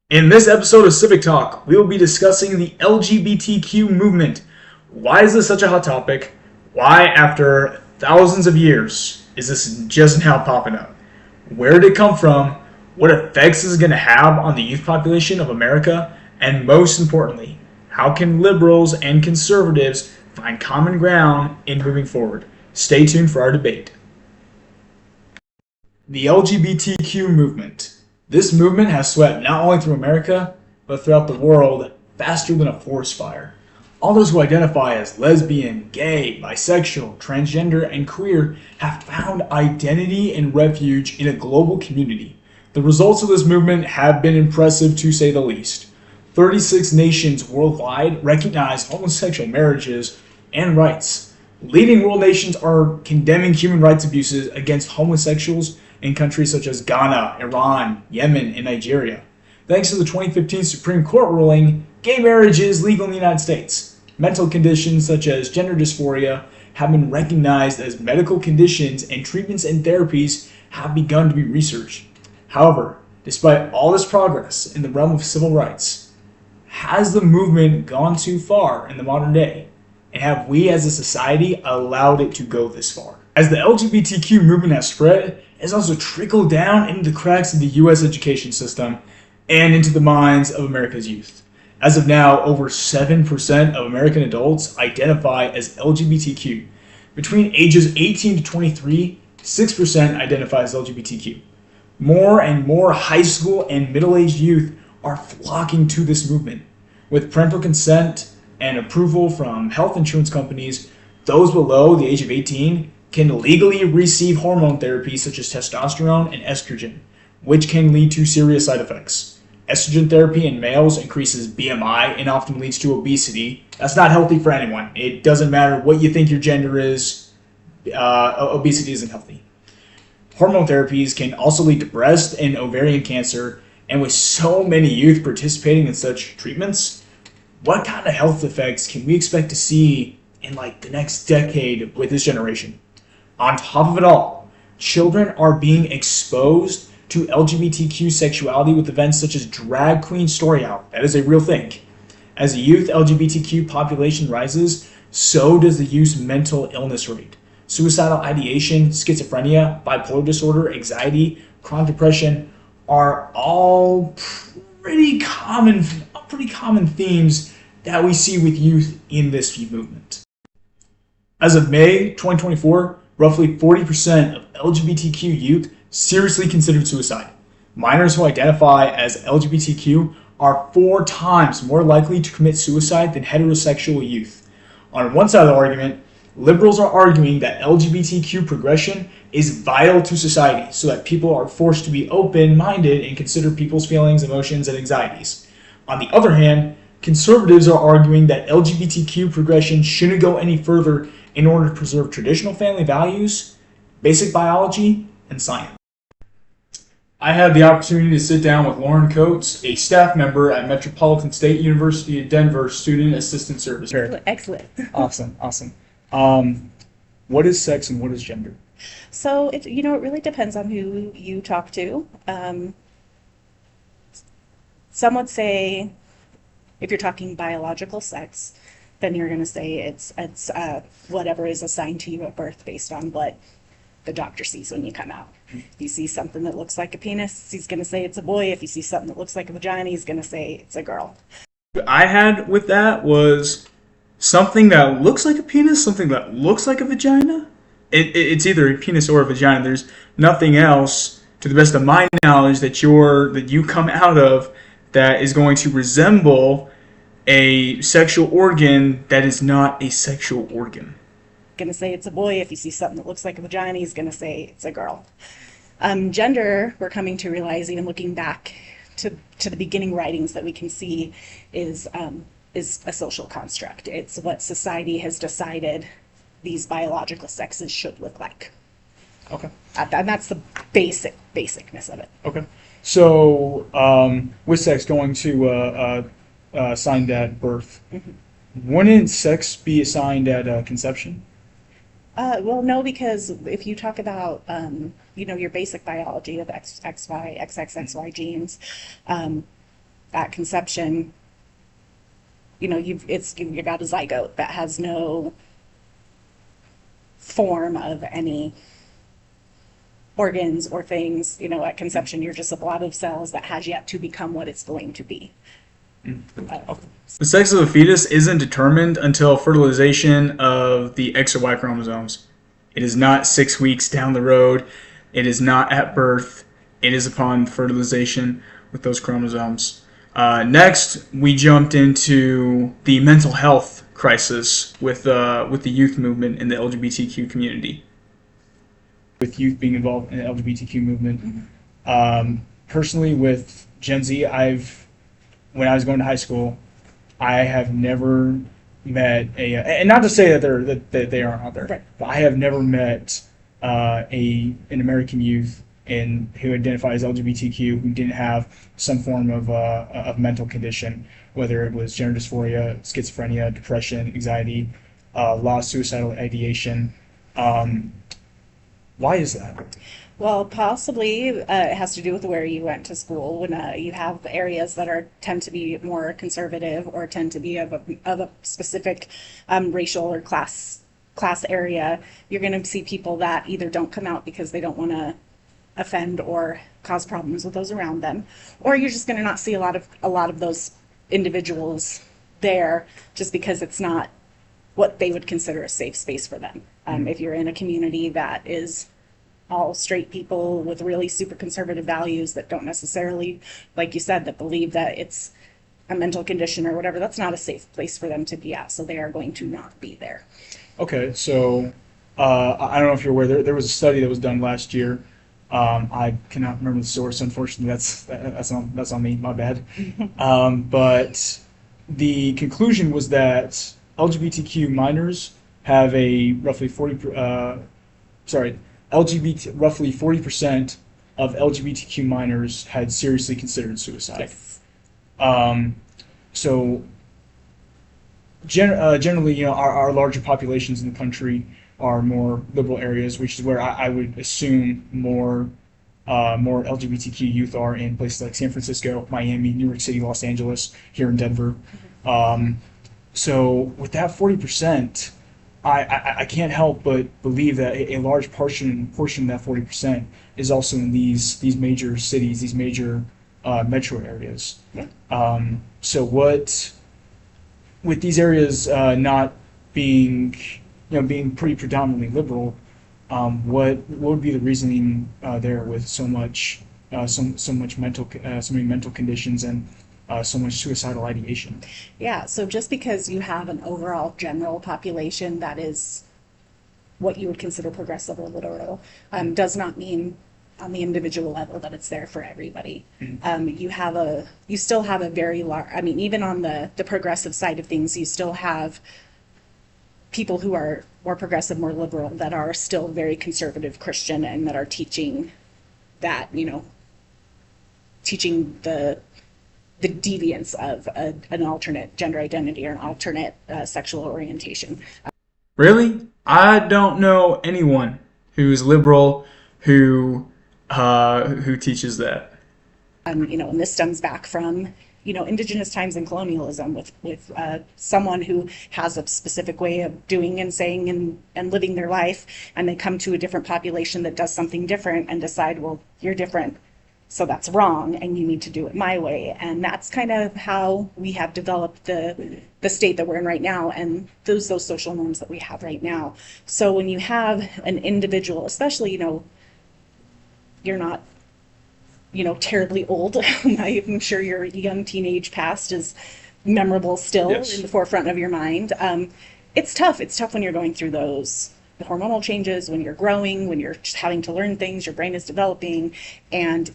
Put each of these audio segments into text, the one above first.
In this episode of Civic Talk, we will be discussing the LGBTQ movement. Why is this such a hot topic? Why, after thousands of years, is this just now popping up? Where did it come from? What effects is it going to have on the youth population of America? And most importantly, how can liberals and conservatives find common ground in moving forward? Stay tuned for our debate. The LGBTQ movement. This movement has swept not only through America, but throughout the world faster than a forest fire. All those who identify as lesbian, gay, bisexual, transgender, and queer have found identity and refuge in a global community. The results of this movement have been impressive to say the least. 36 nations worldwide recognize homosexual marriages and rights. Leading world nations are condemning human rights abuses against homosexuals in countries such as Ghana, Iran, Yemen, and Nigeria. Thanks to the 2015 Supreme Court ruling, gay marriage is legal in the United States. Mental conditions such as gender dysphoria have been recognized as medical conditions, and treatments and therapies have begun to be researched. However, despite all this progress in the realm of civil rights, has the movement gone too far in the modern day? And have we as a society allowed it to go this far? As the LGBTQ movement has spread, it has also trickled down into the cracks of the U.S. education system and into the minds of America's youth. As of now, over 7% of American adults identify as LGBTQ. Between ages 18 to 23, 6% identify as LGBTQ. More and more high school and middle-aged youth are flocking to this movement. With parental consent and approval from health insurance companies, those below the age of 18 can legally receive hormone therapy such as testosterone and estrogen, which can lead to serious side effects. Estrogen therapy in males increases BMI and often leads to obesity. That's not healthy for anyone. It doesn't matter what you think your gender is, obesity isn't healthy. Hormone therapies can also lead to breast and ovarian cancer, and with so many youth participating in such treatments, what kind of health effects can we expect to see in the next decade with this generation? On top of it all, children are being exposed to LGBTQ sexuality with events such as drag queen story out. That is a real thing. As the youth LGBTQ population rises, so does the youth's mental illness rate. Suicidal ideation, schizophrenia, bipolar disorder, anxiety, chronic depression are all pretty common themes that we see with youth in this movement. As of May 2024, roughly 40% of LGBTQ youth seriously considered suicide. Minors who identify as LGBTQ are 4 times more likely to commit suicide than heterosexual youth. On one side of the argument, liberals are arguing that LGBTQ progression is vital to society so that people are forced to be open-minded and consider people's feelings, emotions, and anxieties. On the other hand, conservatives are arguing that LGBTQ progression shouldn't go any further in order to preserve traditional family values, basic biology, and science. I had the opportunity to sit down with Lauren Coates, a staff member at Metropolitan State University of Denver, Student Assistant Service. Excellent. Awesome. What is sex and what is gender? So it really depends on who you talk to. Some would say, if you're talking biological sex, then you're going to say it's whatever is assigned to you at birth based on what the doctor sees when you come out. If you see something that looks like a penis, he's going to say it's a boy. If you see something that looks like a vagina, he's going to say it's a girl. What I had with that was something that looks like a penis, something that looks like a vagina. It's either a penis or a vagina. There's nothing else, to the best of my knowledge, that you come out of that is going to resemble a sexual organ that is not a sexual organ. Going to say it's a boy. If you see something that looks like a vagina, he's going to say it's a girl. Gender, we're coming to realize, even looking back to the beginning writings that we can see, is a social construct. It's what society has decided these biological sexes should look like. Okay. And that's the basicness of it. Okay. So, with sex going to assigned at birth, wouldn't sex be assigned at conception? Well, no, because if you talk about, your basic biology of XY, XXXY genes, at conception, you've got a zygote that has no form of any organs or things. At conception, you're just a blob of cells that has yet to become what it's going to be. The sex of the fetus isn't determined until fertilization of the X or Y chromosomes. It is not 6 weeks down the road. It is not at birth. It is upon fertilization with those chromosomes. Next, we jumped into the mental health crisis with the youth movement in the LGBTQ community. With youth being involved in the LGBTQ movement. Personally, with Gen Z, when I was going to high school, I have never met and not to say that they aren't out there, Right. but I have never met an American youth who identified as LGBTQ who didn't have some form of mental condition, whether it was gender dysphoria, schizophrenia, depression, anxiety, lost suicidal ideation. Why is that? Well, possibly it has to do with where you went to school. When you have areas that tend to be more conservative or tend to be of a specific racial or class area, you're going to see people that either don't come out because they don't want to offend or cause problems with those around them, or you're just going to not see a lot of those individuals there just because it's not what they would consider a safe space for them. If you're in a community that is all straight people with really super conservative values that don't necessarily, like you said, that believe that it's a mental condition or whatever, that's not a safe place for them to be at, so they are going to not be there. Okay, so I don't know if you're aware, there was a study that was done last year. I cannot remember the source, unfortunately. That's on me, my bad. But the conclusion was that LGBTQ minors have a roughly 40% of LGBTQ minors had seriously considered suicide. Yes. So generally, our larger populations in the country are more liberal areas, which is where I would assume more LGBTQ youth are in places like San Francisco, Miami, New York City, Los Angeles, here in Denver. So with that 40%, I can't help but believe that a large portion of that 40% is also in these major cities, these major metro areas. Yeah. So with these areas not being pretty predominantly liberal, what would be the reasoning there with so much so many mental conditions and so much suicidal ideation? Yeah, so just because you have an overall general population that is what you would consider progressive or liberal, does not mean on the individual level that it's there for everybody. You still have a very large, even on the progressive side of things, you still have people who are more progressive, more liberal, that are still very conservative Christian and that are teaching that, teaching the deviance of an alternate gender identity or an alternate sexual orientation. Really? I don't know anyone who's liberal who teaches that. And this stems back from, indigenous times and colonialism with someone who has a specific way of doing and saying and living their life, and they come to a different population that does something different and decide, well, you're different, so that's wrong, and you need to do it my way. And that's kind of how we have developed the state that we're in right now, and those social norms that we have right now. So when you have an individual, especially, you're not, terribly old. I'm sure your young teenage past is memorable still. Yes. In the forefront of your mind. It's tough. It's tough when you're going through those hormonal changes, when you're growing, when you're just having to learn things, your brain is developing, and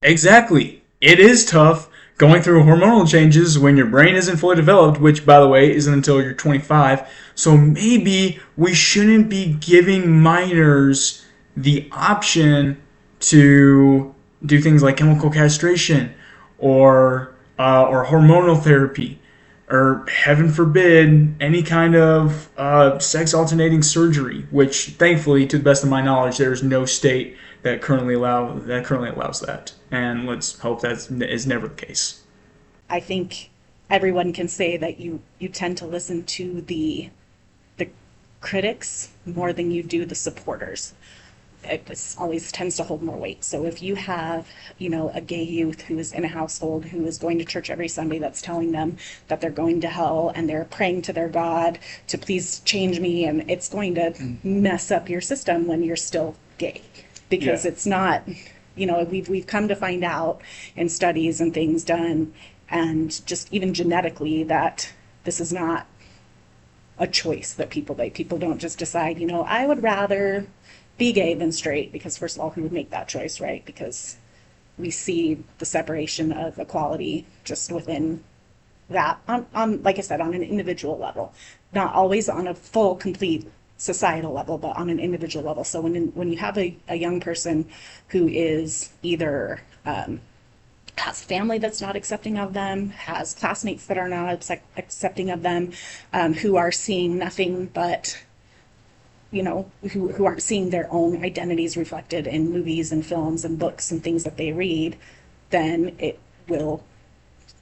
Exactly. It is tough going through hormonal changes when your brain isn't fully developed, which, by the way, isn't until you're 25. So maybe we shouldn't be giving minors the option to do things like chemical castration or hormonal therapy, or heaven forbid, any kind of sex alternating surgery, which thankfully, to the best of my knowledge, there is no state currently allows that, and let's hope that is never the case. I think everyone can say that you tend to listen to the critics more than you do the supporters. It always tends to hold more weight. So if you have, a gay youth who is in a household who is going to church every Sunday that's telling them that they're going to hell and they're praying to their God to please change me, and it's going to mess up your system when you're still gay, because Yeah. it's not, we've come to find out in studies and things done, and just even genetically, that this is not a choice that people make. People don't just decide, I would rather be gay than straight, because first of all, who would make that choice, right? Because we see the separation of equality just within that, on like I said, on an individual level, not always on a full, complete societal level, but on an individual level. So when you have a young person who is either has family that's not accepting of them, has classmates that are not accepting of them, who are seeing nothing but, who aren't seeing their own identities reflected in movies and films and books and things that they read, then it will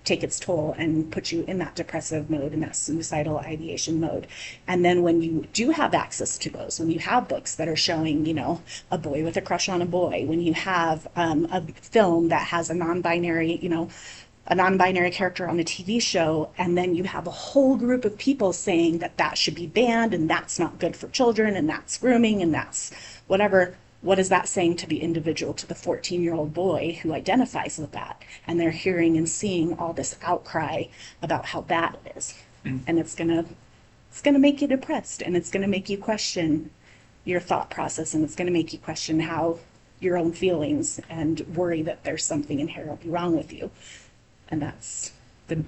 take its toll and put you in that depressive mode, in that suicidal ideation mode. And then when you do have access to those, when you have books that are showing, a boy with a crush on a boy, when you have a film that has a non-binary, a non-binary character on a TV show, and then you have a whole group of people saying that that should be banned and that's not good for children and that's grooming and that's whatever. What is that saying to the individual, to the 14-year-old boy who identifies with that? And they're hearing and seeing all this outcry about how bad it is. And it's gonna make you depressed, and it's gonna make you question your thought process, and it's gonna make you question how your own feelings and worry that there's something inherently wrong with you. And that's the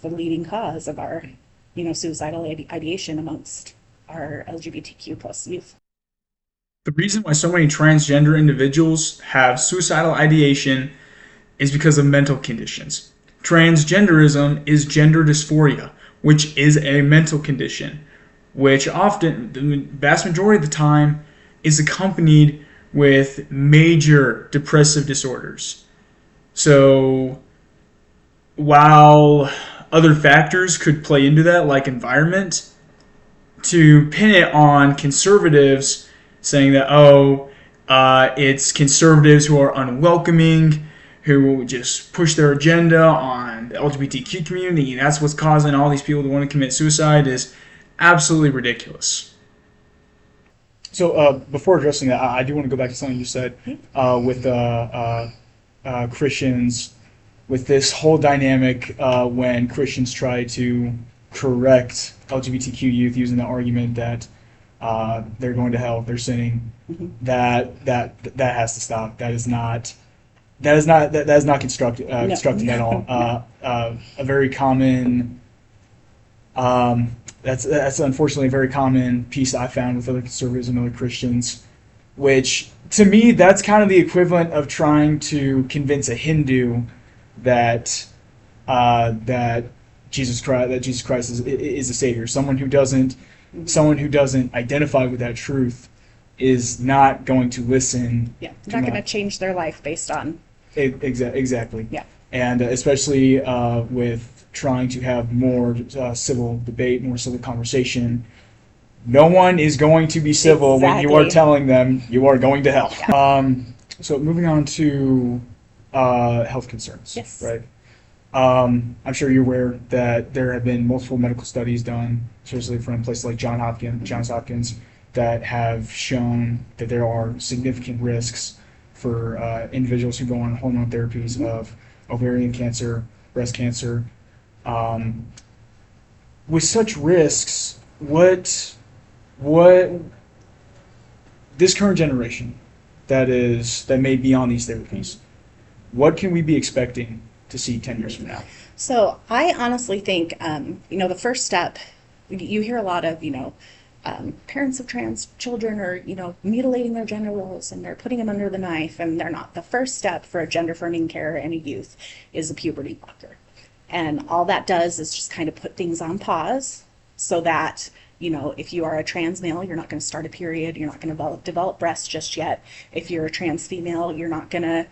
leading cause of our, suicidal ideation amongst our LGBTQ plus youth. The reason why so many transgender individuals have suicidal ideation is because of mental conditions. Transgenderism is gender dysphoria, which is a mental condition, which often, the vast majority of the time, is accompanied with major depressive disorders. So, while other factors could play into that, like environment, to pin it on conservatives saying that, it's conservatives who are unwelcoming, who just push their agenda on the LGBTQ community, and that's what's causing all these people to want to commit suicide, is absolutely ridiculous. So before addressing that, I do want to go back to something you said with Christians, with this whole dynamic when Christians try to correct LGBTQ youth using the argument that they're going to hell, they're sinning. Mm-hmm. That has to stop. That is not constructive at all. A very common that's unfortunately a very common piece I found with other conservatives and other Christians, which to me that's kind of the equivalent of trying to convince a Hindu that Jesus Christ is a savior. Someone who doesn't identify with that truth is not going to listen. Yeah, not going to change their life based on. Exactly. Yeah. And especially with trying to have more civil debate, more civil conversation, no one is going to be civil when you are telling them you are going to hell. Yeah. So moving on to health concerns. Yes. Right. I'm sure you're aware that there have been multiple medical studies done, especially from places like Johns Hopkins, that have shown that there are significant risks for individuals who go on hormone therapies of ovarian cancer, breast cancer. With such risks, what this current generation that may be on these therapies, what can we be expecting to see 10 years from now? So I honestly think, the first step, you hear a lot of, parents of trans children are, mutilating their genitals and they're putting them under the knife, and they're not. The first step for a gender affirming care in a youth is a puberty blocker. And all that does is just kind of put things on pause so that if you are a trans male, you're not going to start a period. You're not going to develop breasts just yet. If you're a trans female, you're not going to,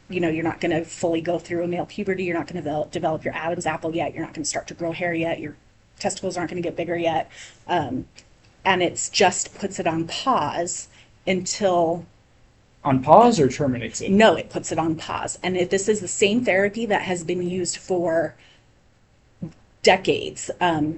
you're not going to fully go through a male puberty. You're not going to develop your Adam's apple yet. You're not going to start to grow hair yet. Your testicles aren't going to get bigger yet. And it's just puts it on pause until. On pause or terminates it? No, it puts it on pause. And this is the same therapy that has been used for decades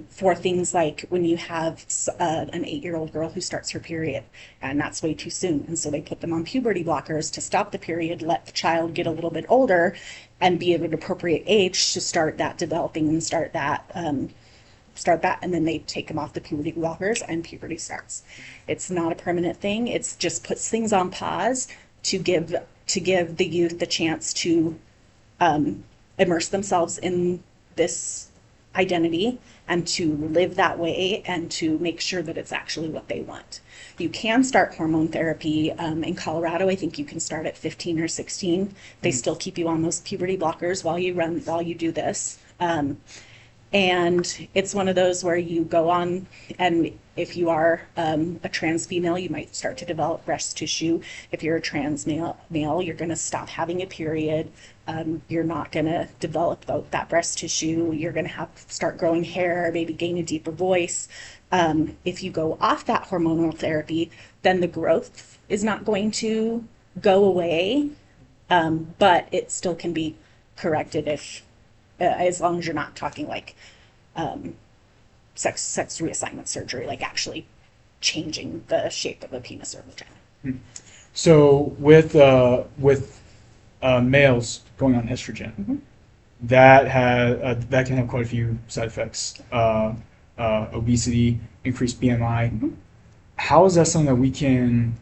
for things like when you have an 8-year-old girl who starts her period, and that's way too soon. And so they put them on puberty blockers to stop the period, let the child get a little bit older and be of an appropriate age to start that developing and start that, and then they take them off the puberty blockers and puberty starts. It's not a permanent thing. It's just puts things on pause to give the youth the chance to immerse themselves in this identity and to live that way and to make sure that it's actually what they want. You can start hormone therapy in Colorado. I think you can start at 15 or 16. They still keep you on those puberty blockers while you do this. And it's one of those where you go on, and if you are a trans female, you might start to develop breast tissue. If you're a trans male, you're going to stop having a period. You're not going to develop that breast tissue. You're going to start growing hair, maybe gain a deeper voice. If you go off that hormonal therapy, then the growth is not going to go away, but it still can be corrected as long as you're not talking like sex reassignment surgery, like actually changing the shape of a penis or vagina. So with males going on estrogen, that can have quite a few side effects. Obesity, increased BMI. How is that something that we can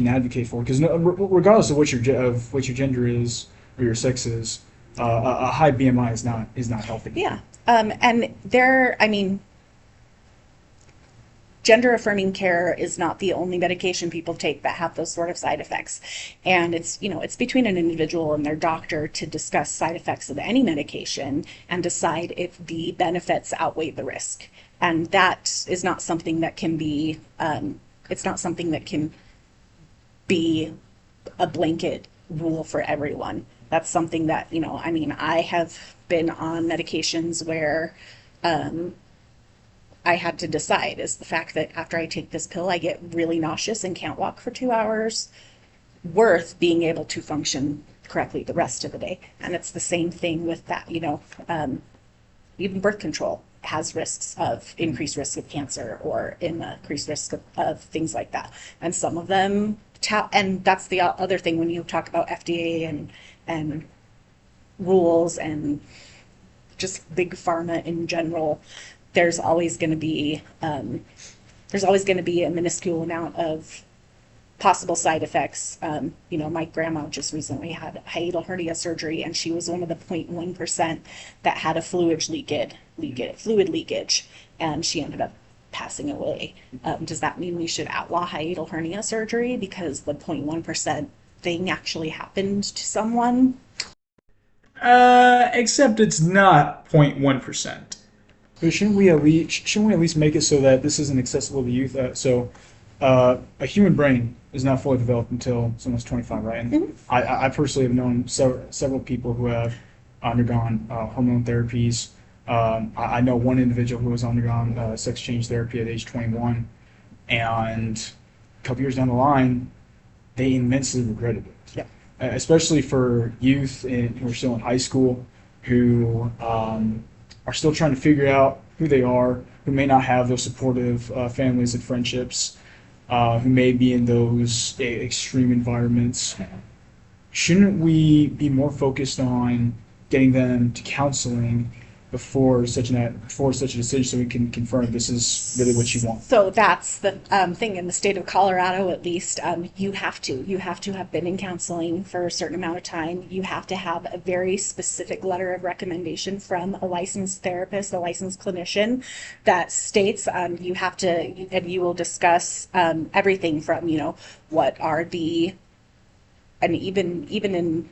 advocate for? Because regardless of what your gender is or your sex is, a high BMI is not healthy. Yeah. And gender affirming care is not the only medication people take that have those sort of side effects. And it's between an individual and their doctor to discuss side effects of any medication and decide if the benefits outweigh the risk. And that is not something that can be, it's not something that can be a blanket rule for everyone. That's something that, I have been on medications where I had to decide, is the fact that after I take this pill, I get really nauseous and can't walk for 2 hours worth being able to function correctly the rest of the day. And it's the same thing with that, even birth control has increased risk of cancer or increased risk of things like that. And some of them, and that's the other thing when you talk about FDA and rules and just big pharma in general, there's always going to be a minuscule amount of possible side effects. My grandma just recently had hiatal hernia surgery, and she was one of the 0.1% that had a fluid leakage, and she ended up passing away. Does that mean we should outlaw hiatal hernia surgery because the 0.1% thing actually happened to someone? Except it's not 0.1%. But shouldn't we at least make it so that this isn't accessible to youth? A human brain is not fully developed until someone's 25, right? And I personally have known several people who have undergone hormone therapies. I know one individual who has undergone sex change therapy at age 21, and a couple years down the line, they immensely regretted it. Yep. Especially for youth who are still in high school, who are still trying to figure out who they are, who may not have those supportive families and friendships, who may be in those extreme environments. Shouldn't we be more focused on getting them to counseling before such a decision, so we can confirm this is really what you want? So that's the thing in the state of Colorado, at least. You have to have been in counseling for a certain amount of time. You have to have a very specific letter of recommendation from a licensed therapist, a licensed clinician, that states you have to, and you will discuss everything from what are the, and even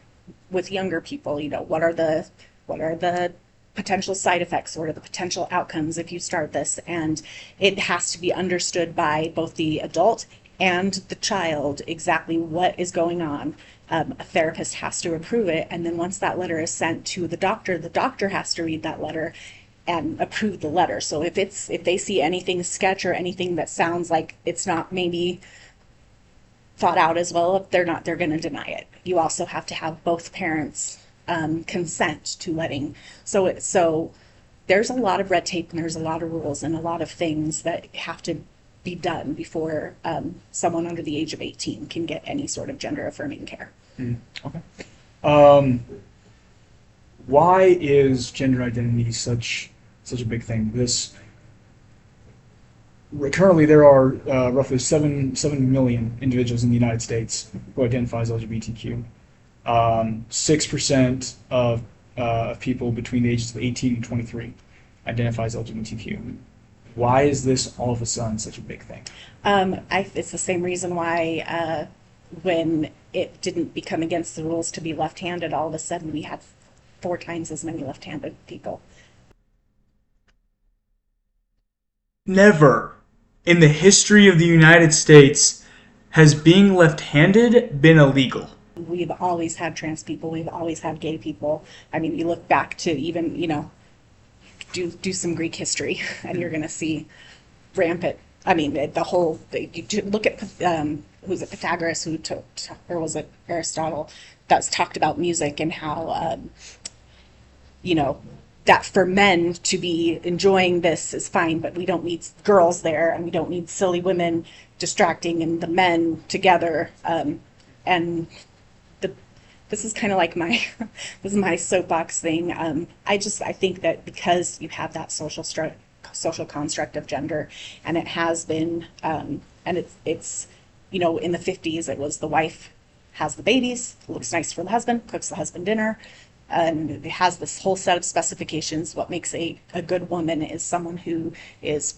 with younger people, what are the potential side effects, what are the potential outcomes if you start this, and it has to be understood by both the adult and the child exactly what is going on. A therapist has to approve it, and then once that letter is sent to the doctor has to read that letter and approve the letter. So if they see anything sketch or anything that sounds like it's not maybe thought out as well, if they're going to deny it. You also have to have both parents consent to letting. So there's a lot of red tape and there's a lot of rules and a lot of things that have to be done before someone under the age of 18 can get any sort of gender affirming care. Okay. Why is gender identity such a big thing? Currently there are roughly 7 million individuals in the United States who identify as LGBTQ. 6% of people between the ages of 18 and 23 identify as LGBTQ. Why is this all of a sudden such a big thing? It's the same reason why when it didn't become against the rules to be left-handed, all of a sudden we had 4 times as many left-handed people. Never in the history of the United States has being left-handed been illegal. We've always had trans people. We've always had gay people. I mean, you look back to even, do some Greek history, and you're going to see rampant. I mean, you look at who's it, Pythagoras, or was it Aristotle, that's talked about music and how, that for men to be enjoying this is fine, but we don't need girls there, and we don't need silly women distracting and the men together. And this is kind of like this is my soapbox thing. I think that because you have that social construct of gender, and it has been, and it's in the 50s, it was the wife has the babies, looks nice for the husband, cooks the husband dinner, and it has this whole set of specifications. What makes a good woman is someone who is,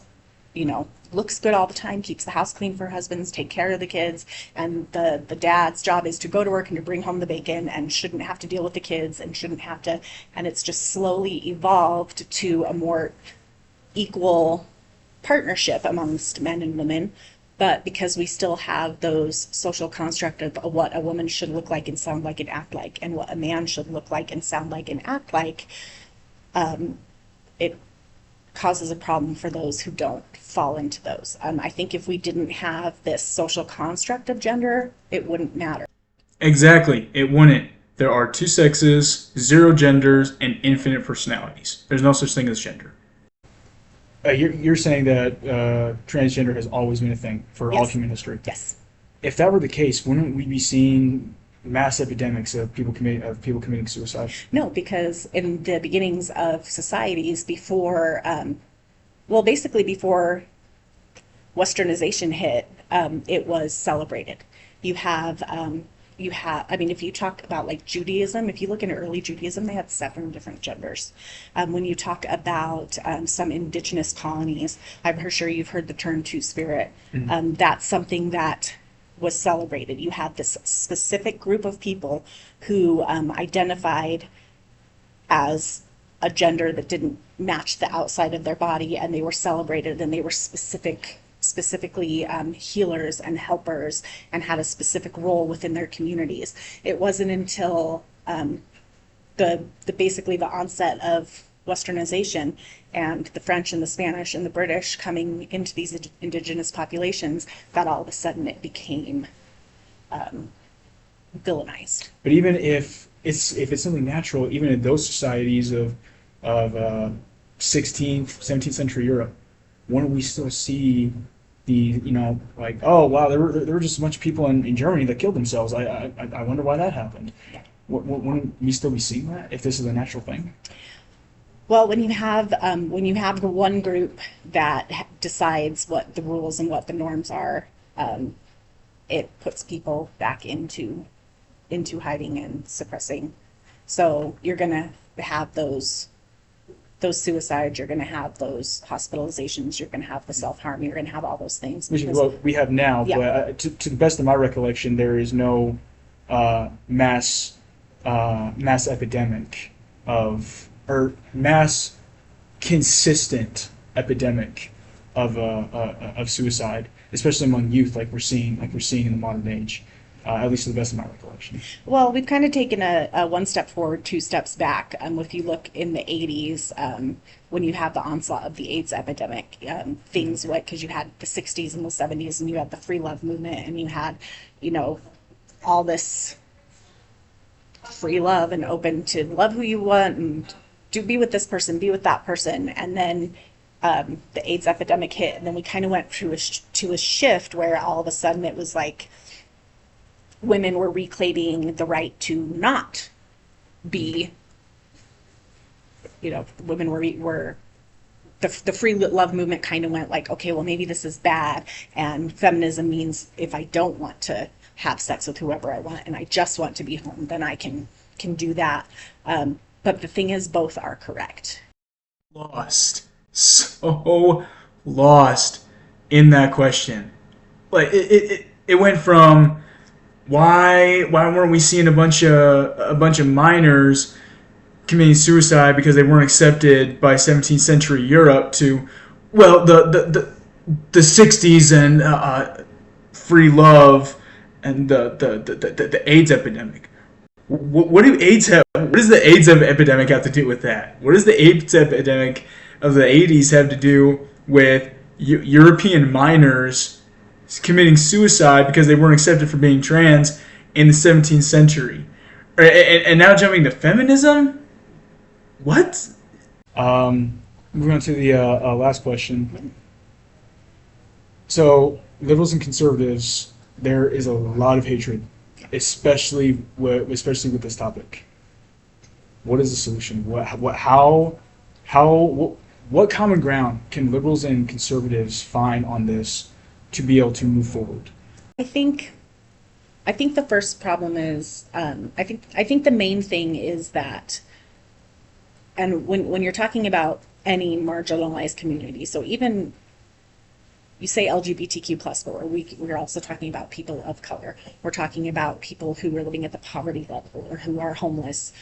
looks good all the time, keeps the house clean for her husbands, take care of the kids, and the dad's job is to go to work and to bring home the bacon and shouldn't have to deal with the kids and shouldn't have to, and it's just slowly evolved to a more equal partnership amongst men and women. But because we still have those social construct of what a woman should look like and sound like and act like, and what a man should look like and sound like and act like, it causes a problem for those who don't fall into those. I think if we didn't have this social construct of gender, it wouldn't matter. Exactly, it wouldn't. There are 2 sexes, 0 genders, and infinite personalities. There's no such thing as gender. You're saying that transgender has always been a thing for all human history. Yes. If that were the case, wouldn't we be seeing mass epidemics of people committing suicide? No, because in the beginnings of societies before, basically before Westernization hit, it was celebrated. If you talk about like Judaism, if you look into early Judaism, they had 7 different genders. When you talk about some indigenous colonies, I'm sure you've heard the term Two-Spirit. Mm-hmm. That's something that was celebrated. You had this specific group of people who identified as a gender that didn't match the outside of their body, and they were celebrated, and they were specifically healers and helpers and had a specific role within their communities. It wasn't until basically the onset of Westernization and the French and the Spanish and the British coming into these indigenous populations that all of a sudden it became villainized. But even if it's something natural, even in those societies of 16th, 17th century Europe, wouldn't we still see oh wow, there were just a bunch of people in Germany that killed themselves. I wonder why that happened. Wouldn't we still be seeing that if this is a natural thing? Well, when you have the one group that decides what the rules and what the norms are, it puts people back into hiding and suppressing. So you're gonna have those suicides, you're going to have those hospitalizations, you're going to have the self-harm, you're going to have all those things. Which is what we have now, yeah. But to the best of my recollection, there is no mass epidemic of or mass consistent epidemic of suicide, especially among youth, like we're seeing in the modern age, at least to the best of my recollection. Well, we've kind of taken a one step forward, two steps back. If you look in the 80s, when you have the onslaught of the AIDS epidemic, things like, because you had the 60s and the 70s, and you had the free love movement, and you had, you know, all this free love and open to love who you want and do be with this person, be with that person. And then the AIDS epidemic hit, and then we kind of went through to a shift where all of a sudden it was like women were reclaiming the right to not be, you know, women were the free love movement kind of went like, okay, well, maybe this is bad, and feminism means if I don't want to have sex with whoever I want and I just want to be home, then I can do that. But the thing is, both are correct. Lost, so lost in that question. Like it went from why weren't we seeing a bunch of minors committing suicide because they weren't accepted by 17th century Europe to, well, the 60s and free love and the AIDS epidemic. What do AIDS have? What does the AIDS epidemic have to do with that? What does the AIDS epidemic of the 80s have to do with European minors committing suicide because they weren't accepted for being trans in the 17th century? And now jumping to feminism? What? Moving on to the last question. So, liberals and conservatives, there is a lot of hatred, especially with this topic. What is the solution? What common ground can liberals and conservatives find on this to be able to move forward? I think the first problem is I think the main thing is that, and when you're talking about any marginalized community, so even you say LGBTQ plus, but we're also talking about people of color. We're talking about people who are living at the poverty level or who are homeless.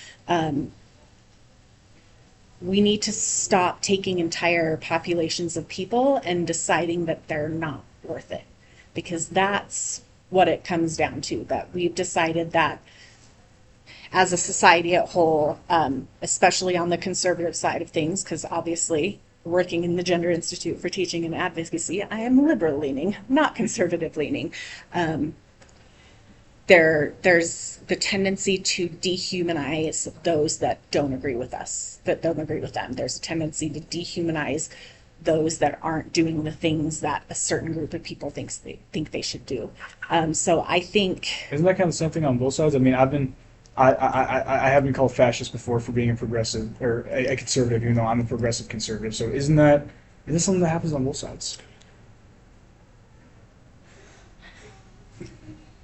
We need to stop taking entire populations of people and deciding that they're not worth it, because that's what it comes down to, that we've decided that as a society at whole, especially on the conservative side of things, because obviously working in the Gender Institute for Teaching and Advocacy, I am liberal leaning, not conservative leaning. There's the tendency to dehumanize those that don't agree with us, that don't agree with them. There's a tendency to dehumanize those that aren't doing the things that a certain group of people think they should do. So I think, isn't that kind of the same thing on both sides? I mean, I have been called fascist before for being a progressive or a conservative, even though I'm a progressive conservative. So is that something that happens on both sides?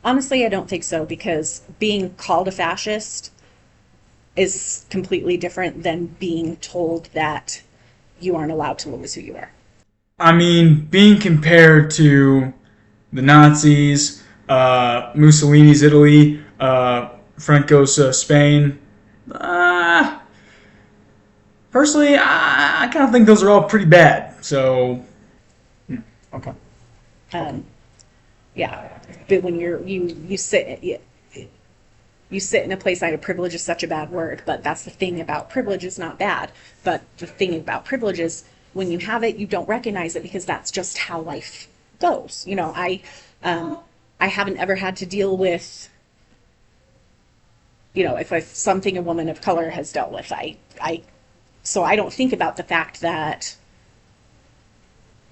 honestly, I don't think so, because being called a fascist is completely different than being told that you aren't allowed to live as who you are. I mean, being compared to the Nazis, Mussolini's Italy, Franco's Spain, personally, I kind of think those are all pretty bad. So, okay. Yeah, but when you sit in a place, like, privilege is such a bad word, but that's the thing about privilege, is not bad. But the thing about privilege is when you have it, you don't recognize it, because that's just how life goes. You know, I haven't ever had to deal with, you know, if something a woman of color has dealt with. So I don't think about the fact that,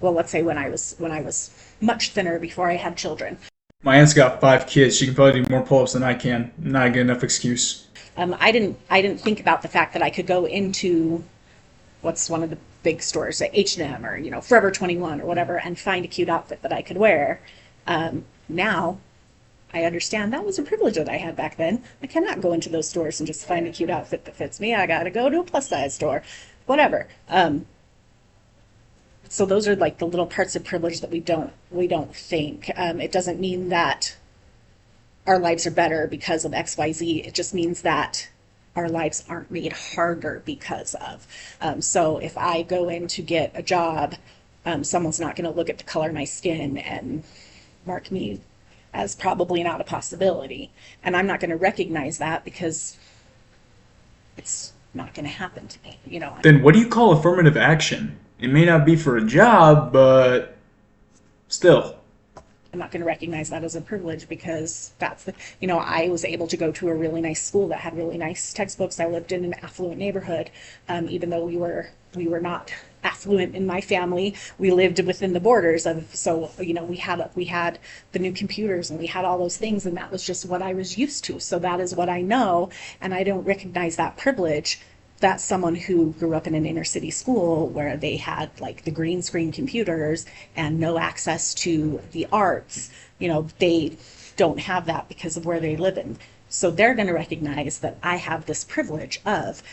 well, let's say when I was much thinner before I had children. My aunt's got 5 kids. She can probably do more pull-ups than I can. Not a good enough excuse. I didn't think about the fact that I could go into what's one of the big stores, say H&M or, you know, Forever 21 or whatever, and find a cute outfit that I could wear. Now I understand that was a privilege that I had back then. I cannot go into those stores and just find a cute outfit that fits me. I gotta go to a plus size store, whatever. So those are like the little parts of privilege that we don't think. It doesn't mean that our lives are better because of XYZ. It just means that our lives aren't made harder because of. So if I go in to get a job, someone's not going to look at the color of my skin and mark me as probably not a possibility. And I'm not going to recognize that because it's not going to happen to me, you know. Then what do you call affirmative action? It may not be for a job, but still. I'm not going to recognize that as a privilege because that's the, you know, I was able to go to a really nice school that had really nice textbooks. I lived in an affluent neighborhood, even though we were not affluent in my family. We lived within the borders of, so you know, we had the new computers and we had all those things, and that was just what I was used to. So that is what I know, and I don't recognize that privilege. That's someone who grew up in an inner city school where they had like the green screen computers and no access to the arts. You know, they don't have that because of where they live in. So they're going to recognize that I have this privilege of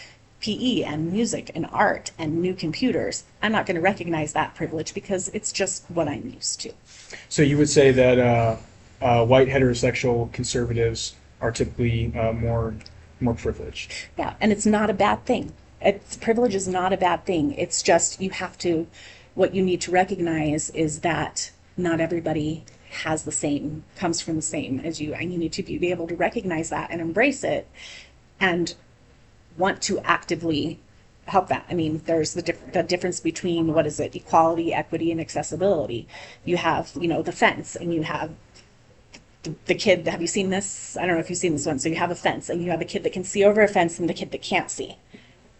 PE and music and art and new computers. I'm not going to recognize that privilege because it's just what I'm used to. So you would say that white heterosexual conservatives are typically more privileged. Yeah, and it's not a bad thing. Privilege is not a bad thing. It's just what you need to recognize is that not everybody has the same, comes from the same as you, and you need to be able to recognize that and embrace it and want to actively help that. I mean, there's the difference between, what is it, equality, equity, and accessibility. You have, you know, the fence, and you have the kid. Have you seen this? I don't know if you've seen this one. So you have a fence, and you have a kid that can see over a fence and the kid that can't see.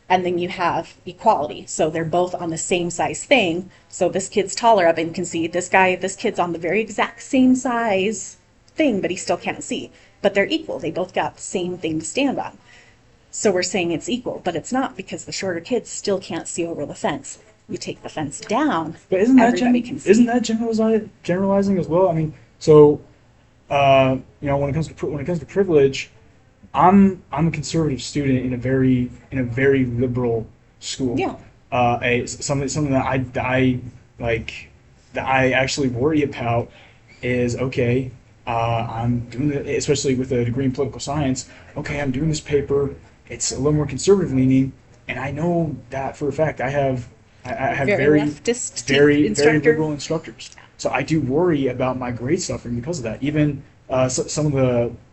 And then you have equality. So they're both on the same size thing. So this kid's taller up and can see. This kid's on the very exact same size thing, but he still can't see. But they're equal. They both got the same thing to stand on. So we're saying it's equal, but it's not, because the shorter kids still can't see over the fence. You take the fence down, but isn't that isn't that generalizing as well? I mean, so you know, when it comes to privilege, I'm a conservative student in a very liberal school. Yeah. Something that I like, that I actually worry about is, okay, I'm doing it, especially with a degree in political science. Okay, I'm doing this paper. It's a little more conservative leaning, and I know that for a fact. I have very leftist very liberal instructors. So I do worry about my grade suffering because of that. Even some of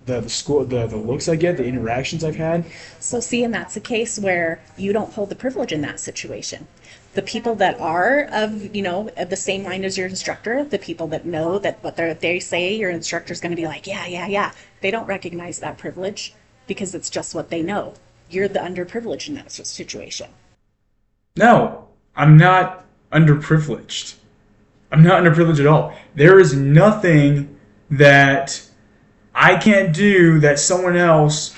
the looks I get, the interactions I've had. So see, and that's a case where you don't hold the privilege in that situation. The people that are of the same mind as your instructor, the people that know that what they say your instructor's going to be like, yeah, they don't recognize that privilege because it's just what they know. You're the underprivileged in that situation. No, I'm not underprivileged. I'm not underprivileged at all. There is nothing that I can't do that someone else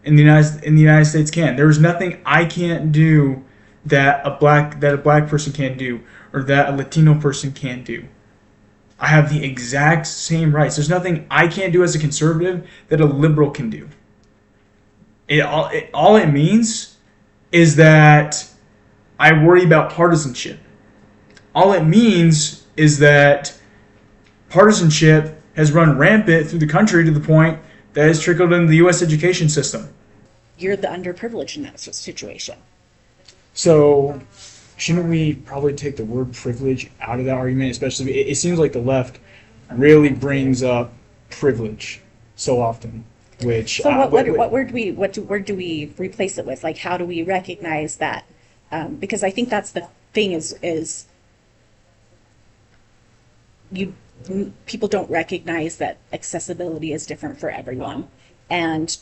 in the United States can. There is nothing I can't do that a black person can't do, or that a Latino person can't do. I have the exact same rights. There's nothing I can't do as a conservative that a liberal can do. All it means is that I worry about partisanship. All it means is that partisanship has run rampant through the country to the point that it's trickled into the U.S. education system. You're the underprivileged in that situation. So, shouldn't we probably take the word privilege out of that argument? Especially, it seems like the left really brings up privilege so often. Which so what word do we replace it with? Like, how do we recognize that? Because I think that's the thing is people don't recognize that accessibility is different for everyone, and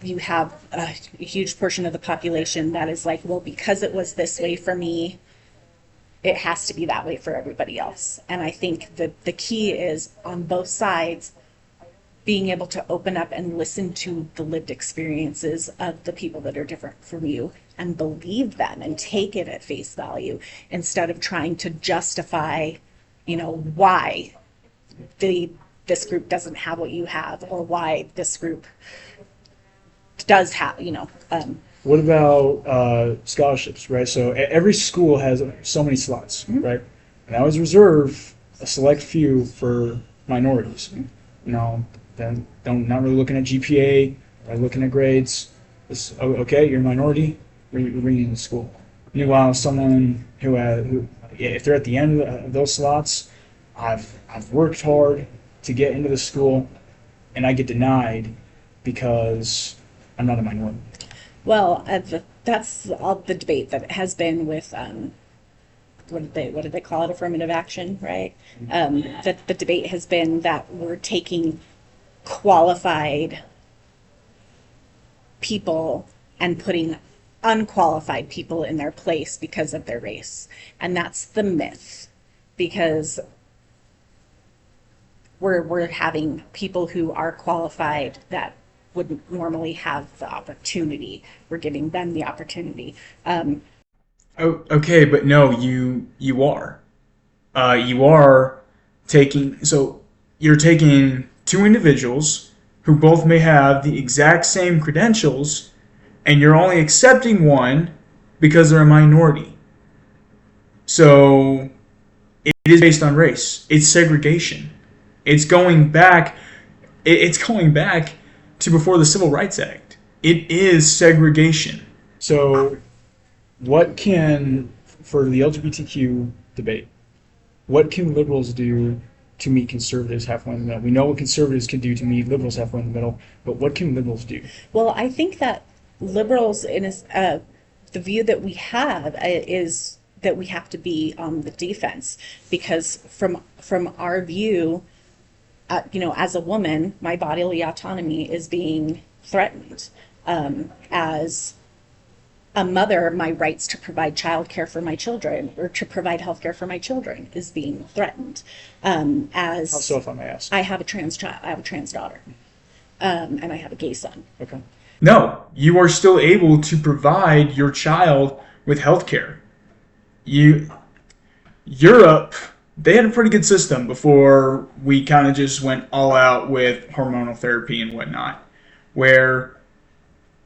you have a huge portion of the population that is like, well, because it was this way for me, it has to be that way for everybody else. And I think that the key is on both sides being able to open up and listen to the lived experiences of the people that are different from you and believe them and take it at face value instead of trying to justify, why this group doesn't have what you have, or why this group does have, What about scholarships, right? So every school has so many slots, mm-hmm. right? And I always reserve a select few for minorities. Then not really looking at GPA, or looking at grades. Okay, you're a minority, we're bringing you to school. Meanwhile, someone if they're at the end of those slots, I've worked hard to get into the school, and I get denied because I'm not a minority. Well, that's all the debate that has been with what did they call it, affirmative action, right? That the debate has been that we're taking qualified people and putting unqualified people in their place because of their race. And that's the myth, because we're having people who are qualified that wouldn't normally have the opportunity. We're giving them the opportunity. Oh, okay, but no, you are. You are taking so you're taking two individuals who both may have the exact same credentials, and you're only accepting one because they're a minority. So it is based on race. It's segregation. It's going back. It's going back to before the Civil Rights Act. It is segregation. So what can, for the LGBTQ debate, what can liberals do to meet conservatives halfway in the middle? We know what conservatives can do to meet liberals halfway in the middle, but what can liberals do? Well, I think that liberals, the view that we have is that we have to be on the defense, because from our view, as a woman, my bodily autonomy is being threatened. As a mother, my rights to provide childcare for my children or to provide healthcare for my children is being threatened. As How so, if I may ask? I have a trans child, I have a trans daughter, and I have a gay son. Okay. No, you are still able to provide your child with health care. Europe, they had a pretty good system before we kind of just went all out with hormonal therapy and whatnot, where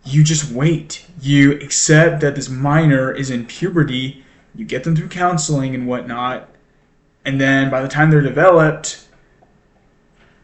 you just wait. You accept that this minor is in puberty, you get them through counseling and whatnot, and then by the time they're developed,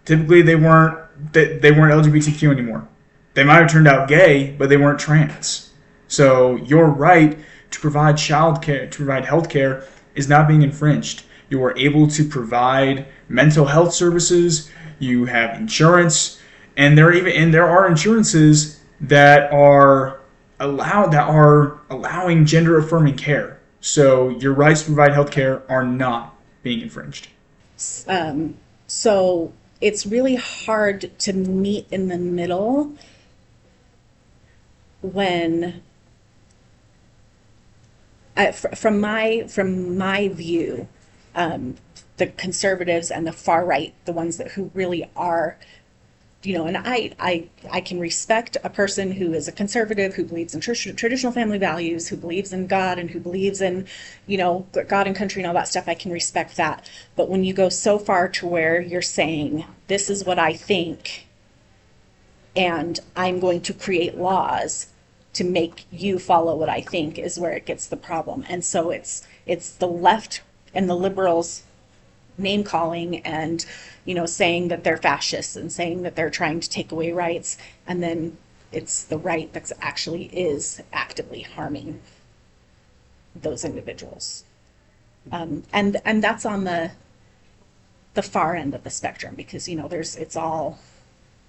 typically they weren't LGBTQ anymore. They might have turned out gay, but they weren't trans. So your right to provide childcare, to provide health care, is not being infringed. You are able to provide mental health services. You have insurance, and there are insurances that are allowing gender affirming care. So your rights to provide health care are not being infringed. So it's really hard to meet in the middle when, from my view, the conservatives and the far right, the ones who really are, and I can respect a person who is a conservative, who believes in traditional family values, who believes in God, and who believes in, God and country and all that stuff. I can respect that. But when you go so far to where you're saying, this is what I think, and I'm going to create laws to make you follow what I think, is where it gets the problem. And so it's the left and the liberals name calling and saying that they're fascists and saying that they're trying to take away rights, and then it's the right that's actually is actively harming those individuals. And that's on the far end of the spectrum, because it's all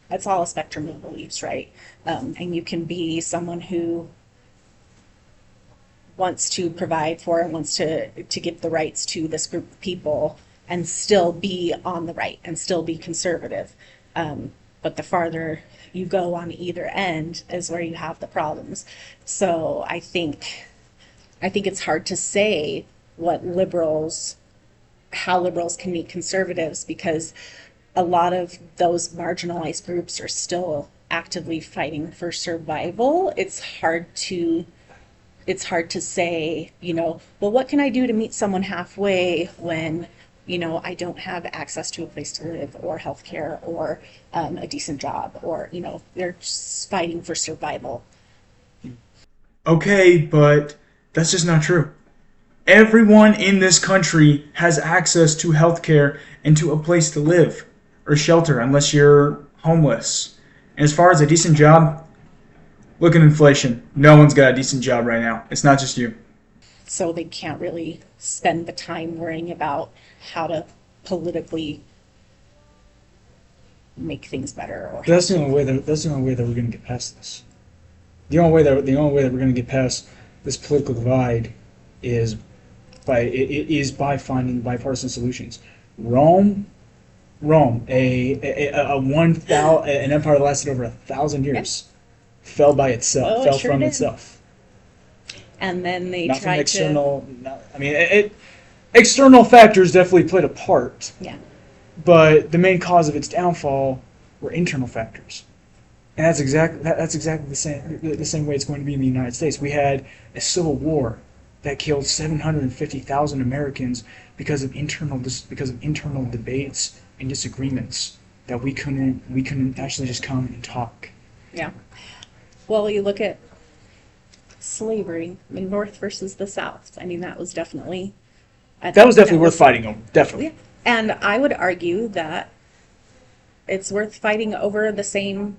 a spectrum of beliefs, right? And you can be someone who wants to provide for and wants to give the rights to this group of people and still be on the right and still be conservative. But the farther you go on either end is where you have the problems. So I think it's hard to say how liberals can meet conservatives, because a lot of those marginalized groups are still actively fighting for survival. It's hard to say, well, what can I do to meet someone halfway when, I don't have access to a place to live or healthcare or a decent job, or, they're just fighting for survival. Okay, but that's just not true. Everyone in this country has access to healthcare and to a place to live or shelter, unless you're homeless. And as far as a decent job, Look at inflation. No one's got a decent job right now. It's not just you. So they can't really spend the time worrying about how to politically make things better. Or That's the only way that we're going to get past this. The only way that we're going to get past this political divide is by finding bipartisan solutions. Rome, an empire that lasted over 1,000 years, fell by itself. Oh, fell sure from did. itself. And then they Not from tried external. External factors definitely played a part, to. Yeah. but the main cause of its downfall were internal factors. And that's exactly the same way it's going to be in the United States. We had a civil war that killed 750,000 Americans because of internal debates and disagreements that we couldn't actually just come and talk. Yeah. Well, you look at slavery, the North versus the South. I mean, that was definitely Worth fighting over. Definitely. Yeah. And I would argue that it's worth fighting over the same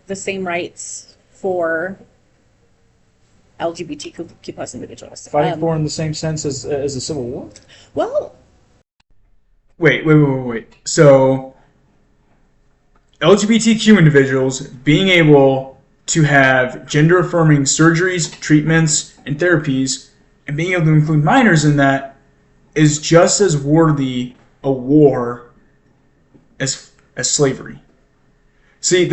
rights for LGBTQ plus individuals. Fighting for in the same sense as the Civil War. Well, Wait. So, LGBTQ individuals being able to have gender-affirming surgeries, treatments, and therapies, and being able to include minors in that is just as worthy a war as slavery. See,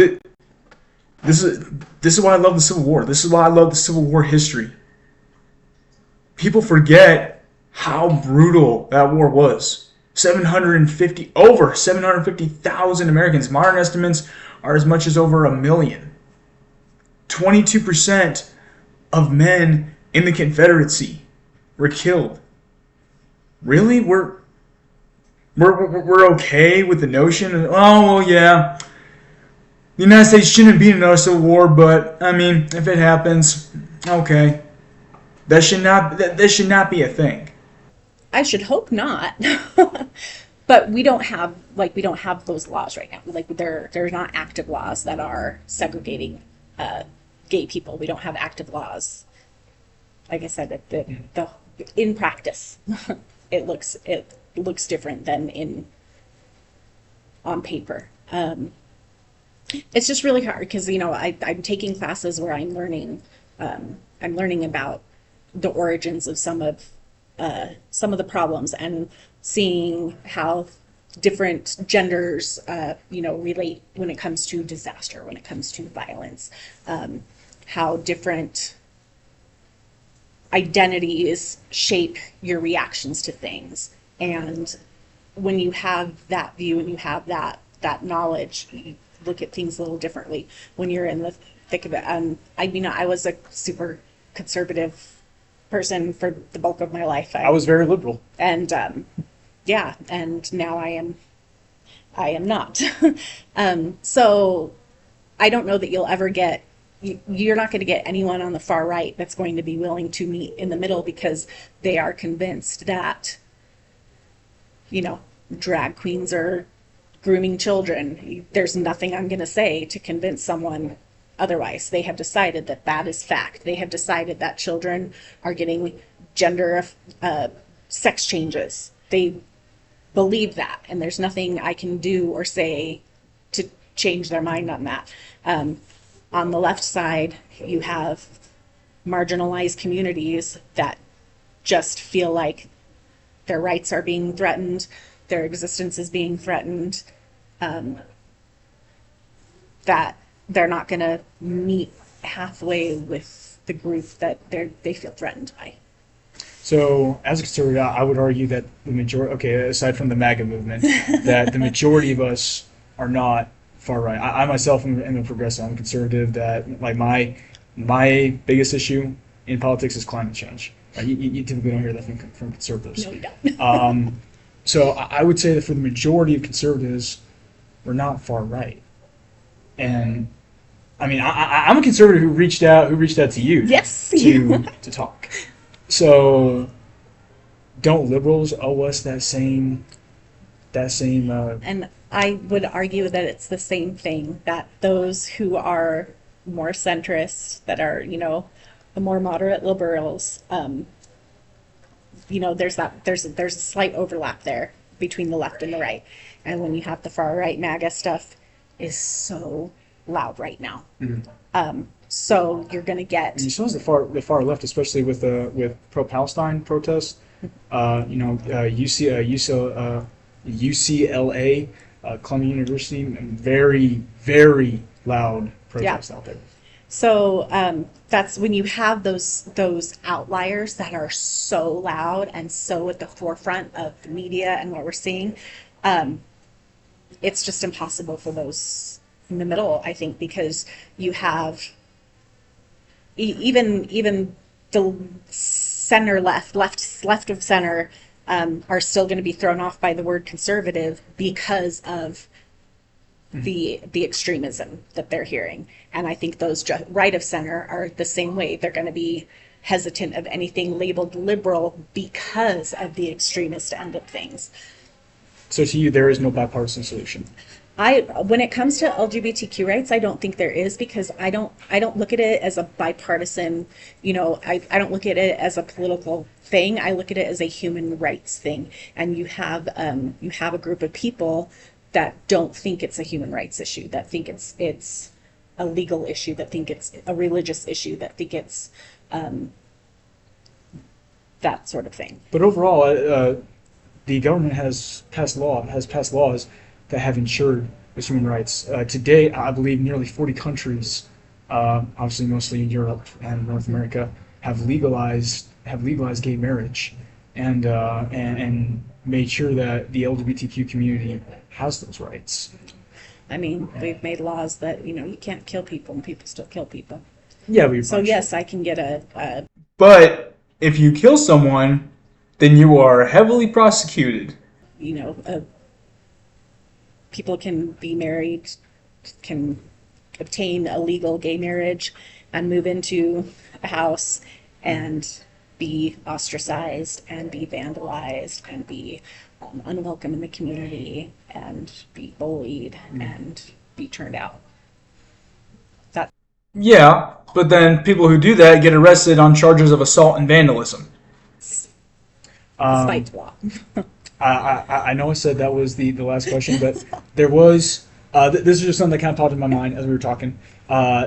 this is why I love the Civil War. This is why I love the Civil War history. People forget how brutal that war was. Over 750,000 Americans. Modern estimates are as much as over 1 million. 22% of men in the Confederacy were killed. Really? We're okay with the notion of, oh, well, yeah, the United States shouldn't be in another civil war, but, I mean, if it happens, okay. That should not be a thing. I should hope not. But we don't have those laws right now. Like there's not active laws that are segregating gay people. We don't have active laws. Like I said, the in practice, it looks different than on paper. It's just really hard because I'm taking classes where I'm learning about the origins of some of the problems and seeing how different genders relate when it comes to disaster, when it comes to violence, how different identities shape your reactions to things. And when you have that view and you have that knowledge, you look at things a little differently when you're in the thick of it. I was a super conservative person for the bulk of my life. I was very liberal. And and now I am not. So I don't know that you'll ever get, you're not going to get anyone on the far right that's going to be willing to meet in the middle because they are convinced that, drag queens are grooming children. There's nothing I'm going to say to convince someone otherwise. They have decided that is fact. They have decided that children are getting gender sex changes. They believe that, and there's nothing I can do or say to change their mind on that. On the left side, you have marginalized communities that just feel like their rights are being threatened, their existence is being threatened, that they're not going to meet halfway with the group that they feel threatened by. So, as a conservative, I would argue that the majority, aside from the MAGA movement, that the majority of us are not far right. I myself am a progressive. I'm a conservative. That like my biggest issue in politics is climate change. You typically don't hear that from conservatives. No, you don't. So I would say that for the majority of conservatives, we're not far right. And I mean, I'm a conservative who reached out to you. Yes. to talk. So don't liberals owe us that same and I would argue that it's the same thing, that those who are more centrist, that are, the more moderate liberals. There's a slight overlap there between the left and the right. And when you have the far right MAGA stuff is so loud right now. So you're going to get. And you saw the far left, especially with pro-Palestine protests. UCLA, Columbia University, very, very loud protests out there. So that's when you have those outliers that are so loud and so at the forefront of the media and what we're seeing. It's just impossible for those in the middle, I think, because you have even the center left of center are still going to be thrown off by the word conservative because of the extremism that they're hearing. And I think those right of center are the same way. They're going to be hesitant of anything labeled liberal because of the extremist end of things. So to you, there is no bipartisan solution. When it comes to LGBTQ rights, I don't think there is, because I don't look at it as a bipartisan, I don't look at it as a political thing. I look at it as a human rights thing. And you have a group of people that don't think it's a human rights issue, that think it's a legal issue, that think it's a religious issue, that think it's that sort of thing. But overall, the government has passed laws that have ensured those human rights. To date, I believe nearly 40 countries, obviously mostly in Europe and North America, have legalized gay marriage, and made sure that the LGBTQ community has those rights. I mean, they've made laws that you can't kill people and people still kill people. Yeah, but so yes, I can get a. But if you kill someone, then you are heavily prosecuted. People can be married, can obtain a legal gay marriage and move into a house and be ostracized and be vandalized and be unwelcome in the community and be bullied and be turned out. Yeah, but then people who do that get arrested on charges of assault and vandalism. Spite law. I know I said that was the last question, but there was this is just something that kind of popped in my mind as we were talking.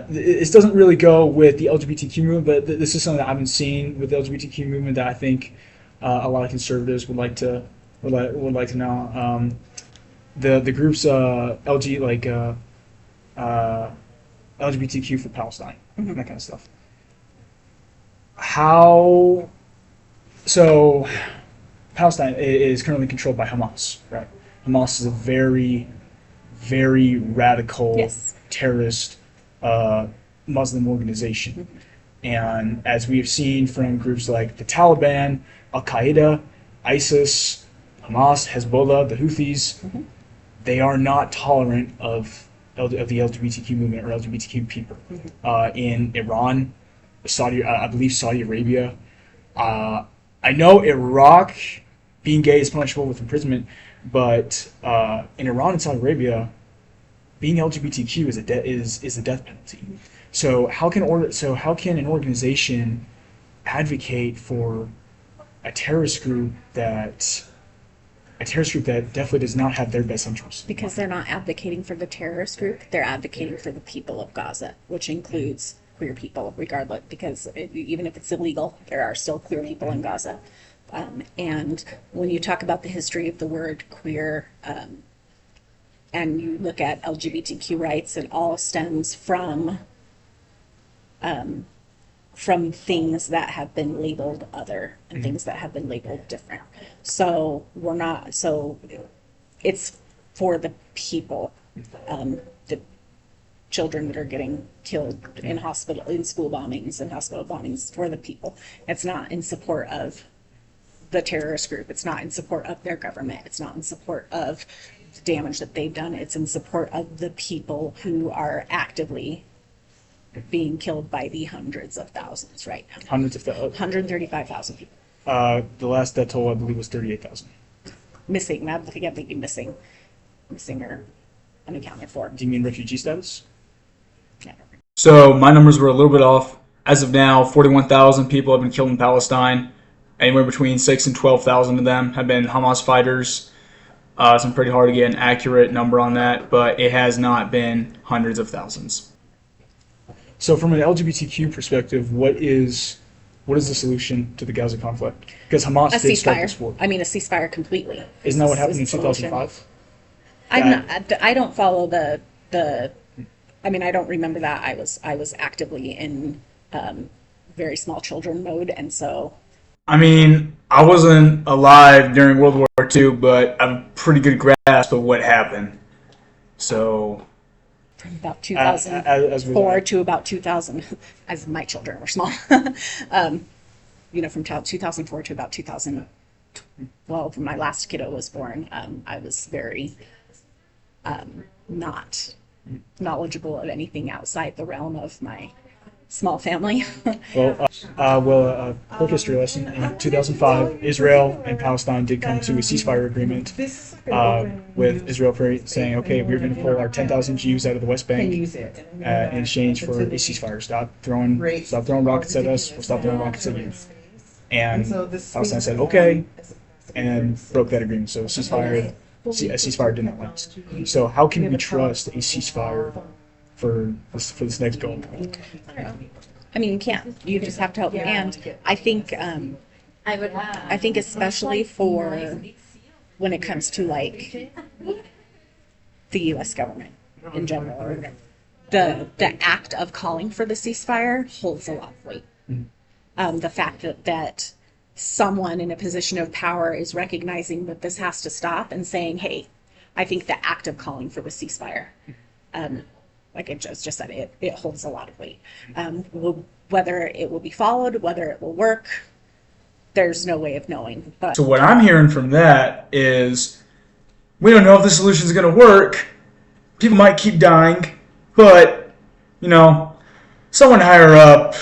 This doesn't really go with the LGBTQ movement, but this is something that I've been seeing with the LGBTQ movement that I think a lot of conservatives would like to know. The groups LGBTQ for Palestine, that kind of stuff. Palestine is currently controlled by Hamas, right? Hamas is a very, very radical terrorist Muslim organization. And as we have seen from groups like the Taliban, Al-Qaeda, ISIS, Hamas, Hezbollah, the Houthis, they are not tolerant of the LGBTQ movement or LGBTQ people. In Iran, I believe Saudi Arabia, I know Iraq, being gay is punishable with imprisonment, but in Iran and Saudi Arabia, being LGBTQ is a death penalty. So how can an organization advocate for a terrorist group that definitely does not have their best interests? Because they're not advocating for the terrorist group, they're advocating for the people of Gaza, which includes queer people, regardless, because even if it's illegal, there are still queer people in Gaza. And when you talk about the history of the word queer, and you look at LGBTQ rights, it all stems from things that have been labeled other and things that have been labeled different. So it's for the people, the children that are getting killed in school bombings and hospital bombings, for the people. It's not in support of the terrorist group. It's not in support of their government. It's not in support of the damage that they've done. It's in support of the people who are actively being killed by the hundreds of thousands right now. 135,000 people. The last death toll, I believe, was 38,000. Missing. I'm thinking missing or unaccounted for. Do you mean refugee status? Yeah. So my numbers were a little bit off. As of now, 41,000 people have been killed in Palestine. Anywhere between 6 and 12,000 of them have been Hamas fighters. It's pretty hard to get an accurate number on that, but it has not been hundreds of thousands. So from an LGBTQ perspective, what is the solution to the Gaza conflict? Because Hamas A did start ceasefire. this war. I mean, a ceasefire completely. Isn't that what happened in is the solution. 2005? I don't follow the. I mean, I don't remember that. I was actively in very small children mode, and so. I mean, I wasn't alive during World War II, but I have a pretty good grasp of what happened. So. From about As was 2004 I. to about 2000, as my children were small. From 2004 to about 2000. Well, when my last kiddo was born, I was very not knowledgeable of anything outside the realm of my small family. Quick history lesson. In 2005, Israel and Palestine did come to a ceasefire agreement with Israel saying, okay, we're going to pull our 10,000 Jews out of the West Bank in exchange for a ceasefire. Stop throwing rockets at us. We'll stop throwing rockets at you. And Palestine said, okay, and broke that agreement. So a ceasefire did not last. So how can we trust a ceasefire for this next go? I mean, you can't. You just have to help your hand. I think especially for when it comes to like the U.S. government in general, or the act of calling for the ceasefire holds a lot of weight. The fact that someone in a position of power is recognizing that this has to stop and saying, hey, I think the act of calling for the ceasefire, like I just said, it holds a lot of weight. Whether it will be followed, whether it will work, there's no way of knowing. But So what I'm hearing from that is we don't know if the solution is going to work. People might keep dying, but someone higher up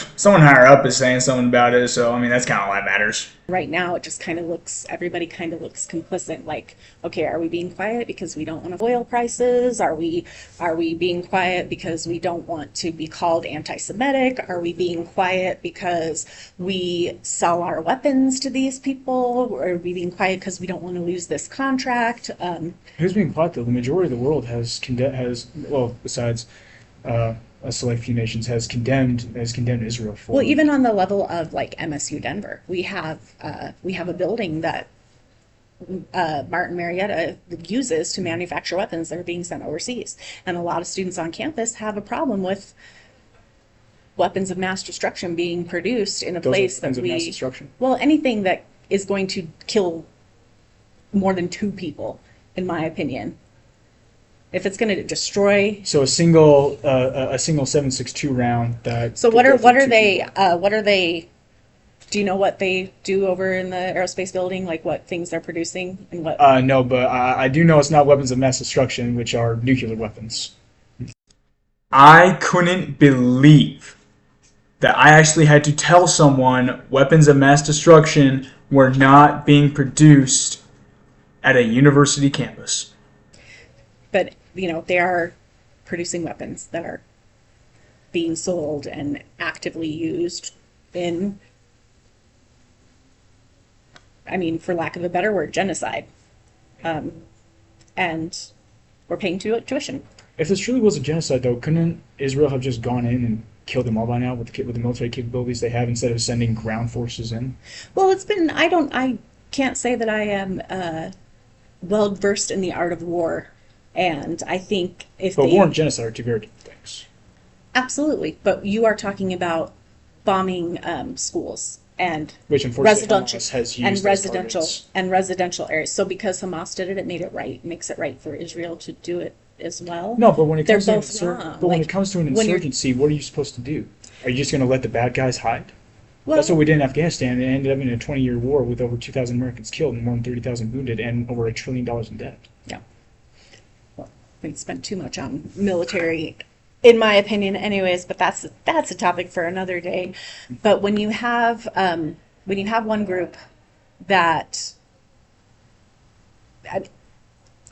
is saying something about it. So I mean, that's kind of all that matters. right now, it just everybody kind of looks complicit. Like, okay, are we being quiet because we don't want to oil prices? Are we being quiet because we don't want to be called anti-Semitic? Are we being quiet because we sell our weapons to these people? Or are we being quiet because we don't want to lose this contract? Who's being quiet though? The majority of the world besides a select few nations, has condemned Israel for. Well, even on the level of like MSU Denver, we have a building that Martin Marietta uses to manufacture weapons that are being sent overseas, and a lot of students on campus have a problem with weapons of mass destruction being produced in a place that Mass destruction. well, anything that is going to kill more than 2 people, in my opinion. If it's going to destroy. So a single 7.62 round that. So what are they? Do you know what they do over in the aerospace building? Like what things they're producing and what? No, but I do know it's not weapons of mass destruction, which are nuclear weapons. I couldn't believe that I actually had to tell someone weapons of mass destruction were not being produced at a university campus. But they are producing weapons that are being sold and actively used in, I mean, for lack of a better word, genocide. And we're paying tuition. If this truly was a genocide, though, couldn't Israel have just gone in and killed them all by now with the military capabilities they have instead of sending ground forces in? Well, I can't say that I am well versed in the art of war. And I think war and genocide are two very different things. Absolutely, but you are talking about bombing schools and which unfortunately residential Hamas has used and residential areas. So because Hamas did it, makes it right for Israel to do it as well. No, but when it comes when it comes to an insurgency, what are you supposed to do? Are you just going to let the bad guys hide? Well, that's what we did in Afghanistan. It ended up in a 20-year war with over 2,000 Americans killed and more than 30,000 wounded and over $1 trillion in debt. Yeah. We spent too much on military, in my opinion, anyways. But that's a topic for another day. But when you have one group that,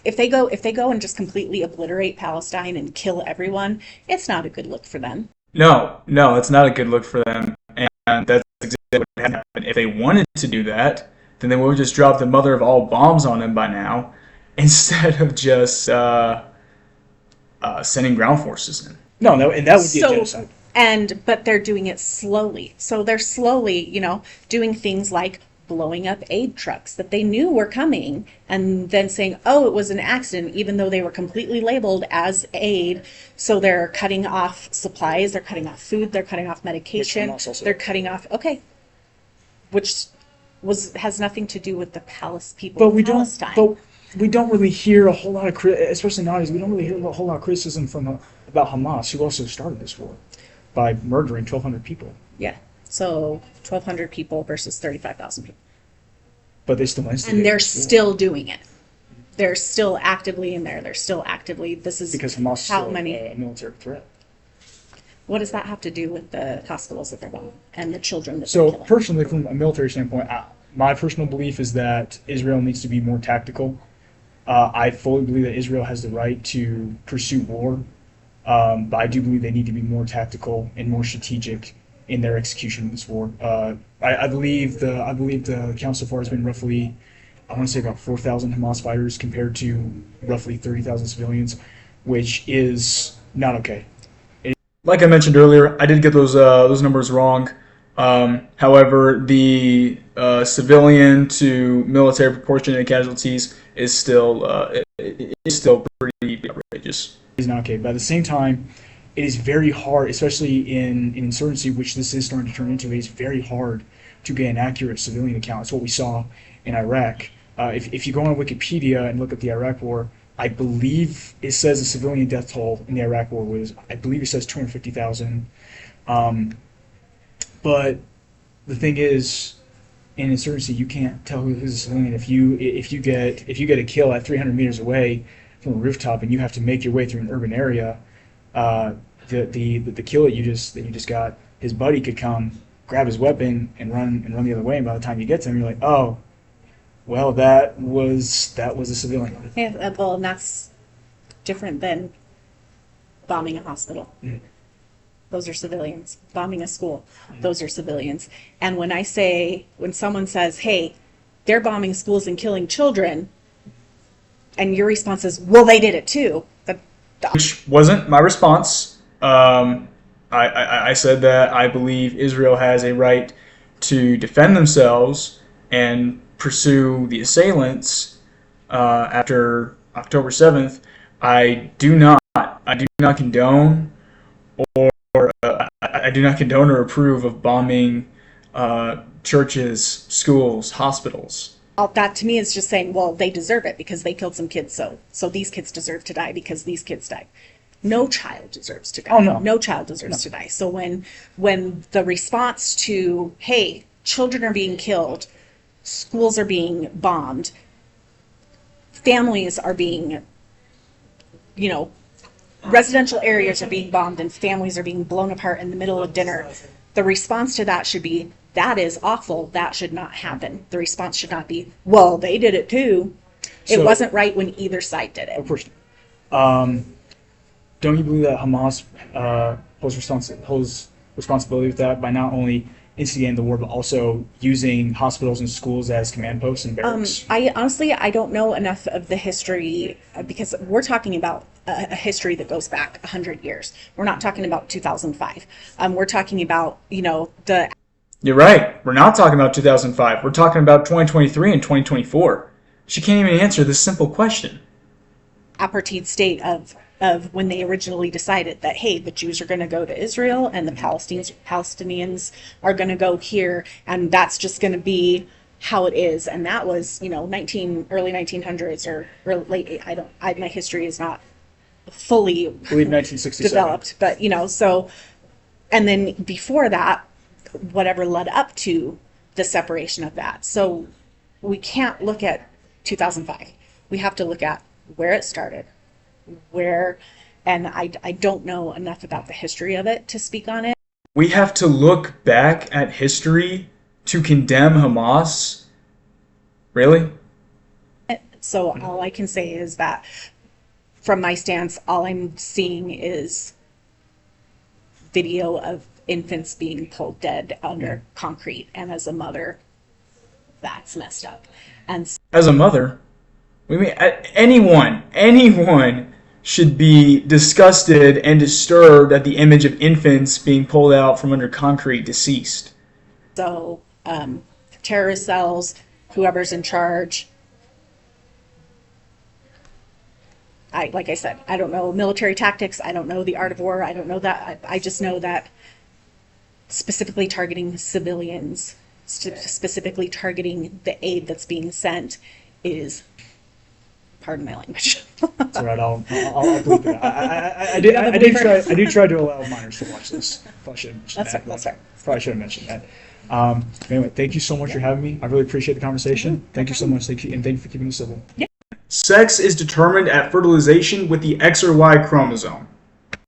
if they go and just completely obliterate Palestine and kill everyone, it's not a good look for them. No, it's not a good look for them, and that's exactly what happened. If they wanted to do that, then they would have just dropped the mother of all bombs on them by now, instead of just sending ground forces in. No, no, and that would be a So, genocide. but they're doing it slowly. So they're slowly, doing things like blowing up aid trucks that they knew were coming and then saying, oh, it was an accident, even though they were completely labeled as aid. So they're cutting off supplies, they're cutting off food, they're cutting off medication, Hamas also- they're cutting off, okay, which has nothing to do with the people But of we don't. Palestine. But we don't really hear a whole lot of especially nowadays. We don't really hear a whole lot of criticism from about Hamas, who also started this war by murdering 1,200 people. Yeah. So 1,200 people versus 35,000 people. But they still instigated And they're this war. still doing it. They're still actively in there. They're still actively, this is Because Hamas is how still many, a military threat. what does that have to do with the hospitals that they're bombing and the children that they're So killing? personally, from a military standpoint, my personal belief is that Israel needs to be more tactical. I fully believe that Israel has the right to pursue war, but I do believe they need to be more tactical and more strategic in their execution of this war. I believe the count so far has been roughly, I want to say about 4,000 Hamas fighters compared to roughly 30,000 civilians, which is not okay. Like I mentioned earlier, I did get those numbers wrong. However, the civilian to military proportion of casualties is still pretty outrageous. Is not okay. But at the same time, it is very hard, especially in insurgency, which this is starting to turn into. It is very hard to get an accurate civilian account. It's what we saw in Iraq. If you go on Wikipedia and look at the Iraq War, I believe it says the civilian death toll in the Iraq War was, I believe it says 250,000. But the thing is, in insurgency, you can't tell who's a civilian. If you get a kill at 300 meters away from a rooftop and you have to make your way through an urban area, the kill that you just got, his buddy could come, grab his weapon, and run the other way. And by the time you get to him, you're like, oh, well, that was a civilian. Yeah, well, and that's different than bombing a hospital. Mhm. Those are civilians. Bombing a school, those are civilians. And when someone says, hey, they're bombing schools and killing children, and your response is, well, they did it too. Which wasn't my response. I said that I believe Israel has a right to defend themselves and pursue the assailants after October 7th. I do not condone I do not condone or approve of bombing churches, schools, hospitals. That to me is just saying, well, they deserve it because they killed some kids, so these kids deserve to die because these kids died. No child deserves to die. Oh, no. No child deserves to die. So when the response to, hey, children are being killed, schools are being bombed, families are being, residential areas are being bombed and families are being blown apart in the middle of dinner, the response to that should be, that is awful, that should not happen. The response should not be, well, they did it too. It So- wasn't right when either side did Of it. course. Don't you believe that Hamas holds responsibility with that by not only instigating the war, but also using hospitals and schools as command posts and barracks? I don't know enough of the history because we're talking about a history that goes back 100 years. We're not talking about 2005. We're talking about, the You're right. We're not talking about 2005. We're talking about 2023 and 2024. She can't even answer this simple question. apartheid state of when they originally decided that, hey, the Jews are going to go to Israel and the Palestinians are going to go here, and that's just going to be how it is. And that was, early 1900s or late. My history is not fully I believe 1967. developed, but so, and then before that, whatever led up to the separation of that. So we can't look at 2005. We have to look at where it started, and I don't know enough about the history of it to speak on it. We have to look back at history to condemn Hamas? Really? So all I can say is that from my stance, all I'm seeing is video of infants being pulled dead under concrete, and as a mother, that's messed up. And As a mother, we mean anyone should be disgusted and disturbed at the image of infants being pulled out from under concrete deceased. so terrorist cells, whoever's in charge, like I said, I don't know military tactics, I don't know the art of war, I don't know that. I just know that specifically targeting civilians, specifically targeting the aid that's being sent is, pardon my language. That's all right. I'll bleep it. I do try to allow minors to watch this. Probably should have mentioned that. That's right. Probably should have mentioned that. Anyway, thank you so much for having me. I really appreciate the conversation. Thank you so much. Thank you, and thank you for keeping it civil. Sex is determined at fertilization with the X or Y chromosome.